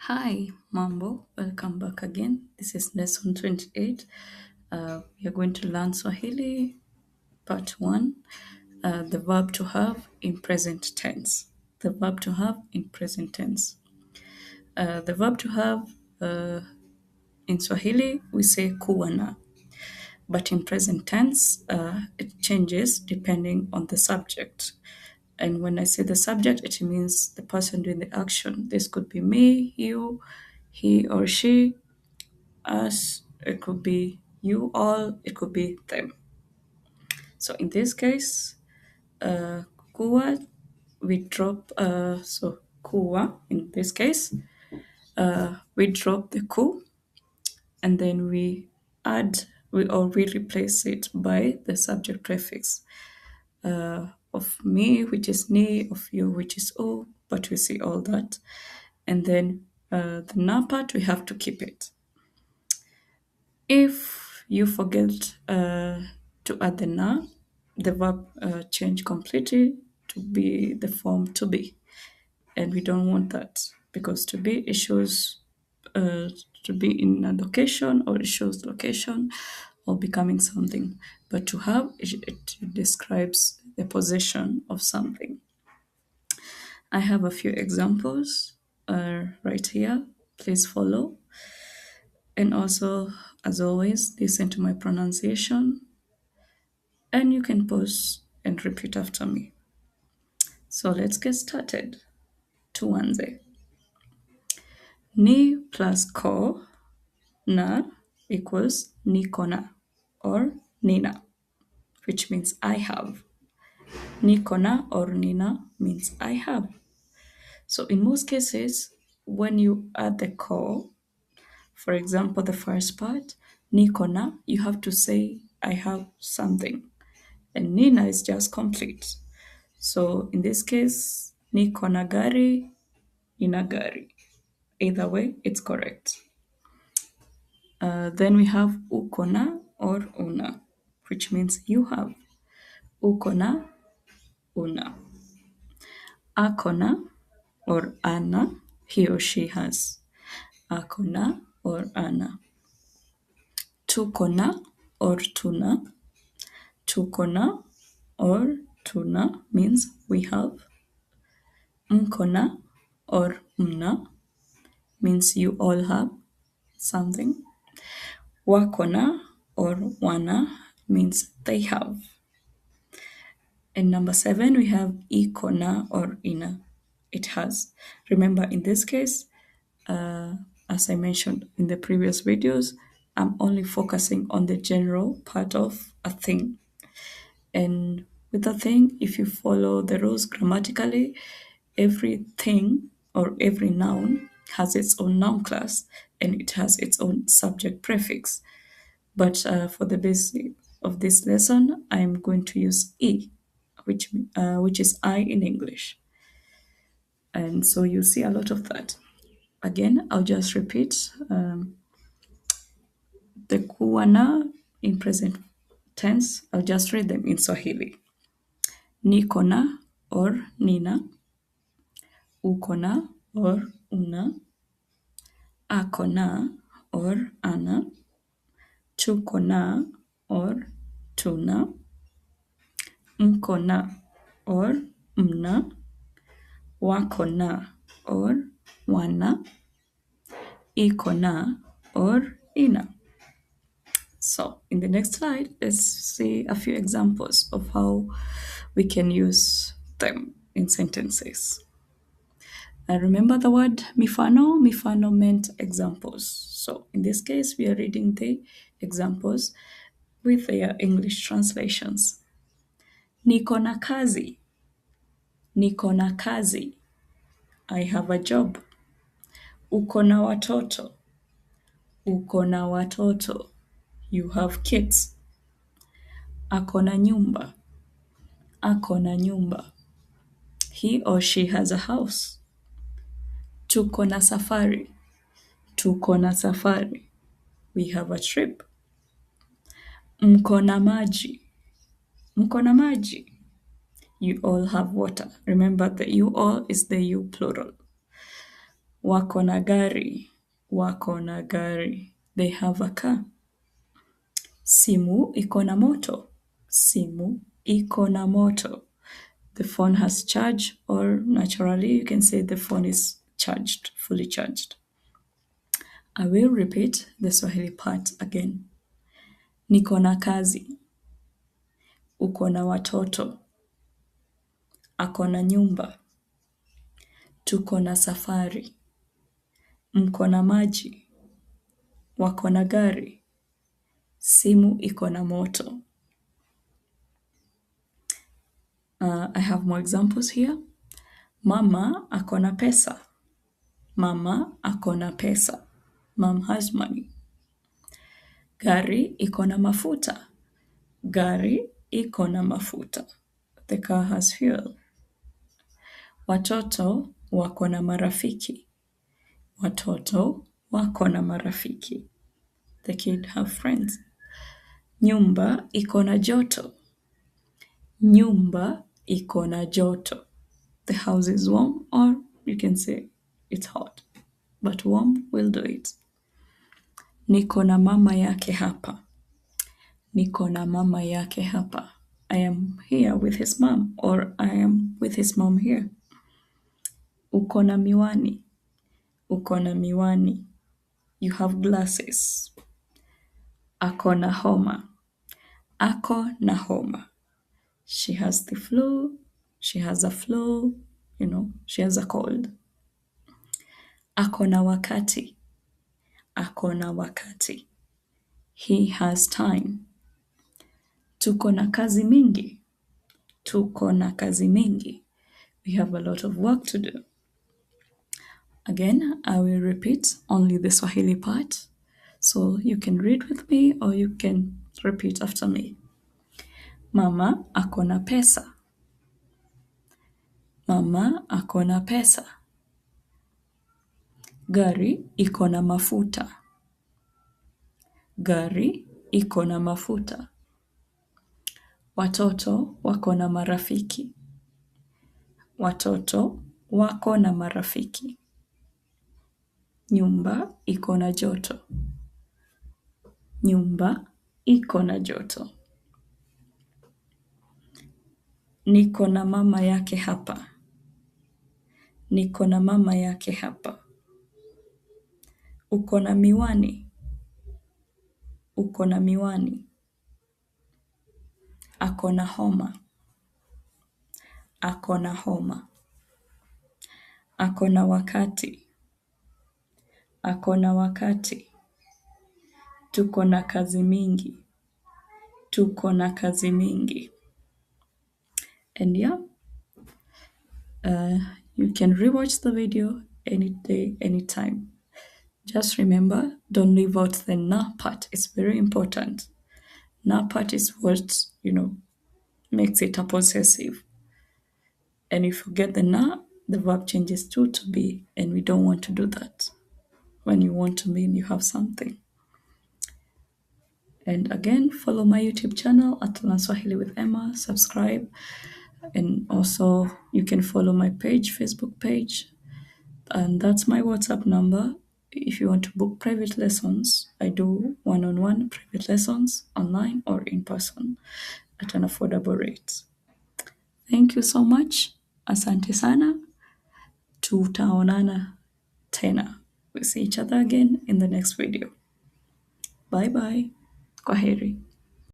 Hi, Mambo. Welcome back again. This is lesson 28. We are going to learn Swahili, part 1, the verb to have in present tense. The verb to have in present tense. The verb to have in Swahili, we say kuwa na, but in present tense, it changes depending on the subject. And when I say the subject, it means the person doing the action. This could be me, you, he or she, us, it could be you all, it could be them. So in this case, kuwa, we drop, so kuwa, in this case, we drop the ku and then we add, we replace it by the subject prefix of me, which is ni, of you, which is o, but we see all that. And then the na part, we have to keep it. If you forget to add the na, the verb change completely to be the form to be. And we don't want that because to be, it shows to be in a location or it shows location or becoming something. But to have, it describes the possession of something. I have a few examples right here. Please follow. And also, as always, listen to my pronunciation. And you can pause and repeat after me. So let's get started. Tuanze. Ni plus ko na equals nikona or nina, which means I have. Nikona or nina means I have. So in most cases, when you add the ko, for example, the first part, nikona, you have to say I have something. And nina is just complete. So in this case, nikona gari, nina gari. Either way, it's correct. Then we have ukona or una, which means you have. Ukona, una. Akona or ana, he or she has. Akona or ana. Tukona or tuna. Tukona or tuna means we have. Mkona or mna means you all have something. Wakona or wana means they have. And number 7, we have ikona or ina. It has. Remember, in this case, as I mentioned in the previous videos, I'm only focusing on the general part of a thing. And with a thing, if you follow the rules grammatically, everything or every noun has its own noun class and it has its own subject prefix. But for the basic of this lesson, I'm going to use e, which is I in English. And so you see a lot of that. Again, I'll just repeat the kuwana in present tense. I'll just read them in Swahili. Nikona or nina, ukona or una, akona or ana, tukona or tuna, mkona or mna, wakona or wana, ikona or ina. So in the next slide, let's see a few examples of how we can use them in sentences. And remember the word mifano? Mifano meant examples. So in this case, we are reading the examples with their English translations. Niko na kazi. Niko na kazi. I have a job. Uko na watoto. Uko na watoto. You have kids. Ako na nyumba. Ako na nyumba. He or she has a house. Tuko na safari. Tuko na safari. We have a trip. Mko na maji. Mko na maji. You all have water. Remember, the you all is the you plural. Wako na gari. Wako na gari. They have a car. Simu iko na moto. Simu iko na moto. The phone has charge, or naturally you can say the phone is charged, fully charged. I will repeat the Swahili part again. Niko na kazi. Uko na watoto. Ako na nyumba. Tuko na safari. Mko na maji. Wako na gari. Simu iko na moto. I have more examples here. Mama ako na pesa. Mama ako na pesa. Mom has money. Gari iko na mafuta. Gari iko na mafuta. The car has fuel. Watoto wako na marafiki. Watoto wako na marafiki. The kid have friends. Nyumba iko na joto. Nyumba iko na joto. The house is warm, or you can say it's hot, but warm will do it. Niko na mama yake hapa. Niko na mama yake hapa. I am here with his mom, or I am with his mom here. Uko na miwani. Uko na miwani. You have glasses. Ako na homa. Ako na homa. She has the flu. She has a flu. She has a cold. Ako na wakati. Ako na wakati. He has time. Tuko na kazi mingi. Tuko na kazi mingi. We have a lot of work to do. Again, I will repeat only the Swahili part, so you can read with me or you can repeat after me. Mama ako na pesa. Mama ako na pesa. Gari iko na mafuta. Gari iko na mafuta. Watoto wako na marafiki. Watoto wako na marafiki. Nyumba iko na joto. Nyumba iko na joto. Niko na mama yake hapa. Niko na mama yake hapa. Uko na miwani. Uko na miwani. Ako na homa. Ako na homa. Ako na wakati. Ako na wakati. Tuko na kazi mingi. Tuko na kazi mingi. And yeah, you can rewatch the video any day, anytime. Just remember, don't leave out the na part. It's very important. Na part is what, makes it a possessive. And if you get the na, the verb changes to be, and we don't want to do that. When you want to mean you have something. And again, follow my YouTube channel at Learn Swahili with Emma. Subscribe. And also, you can follow my page, Facebook page. And that's my WhatsApp number. If you want to book private lessons, I do one-on-one private lessons online or in person at an affordable rate. Thank you so much. Asante sana. Tutaonana tena. We'll see each other again in the next video. Bye bye. Kwaheri.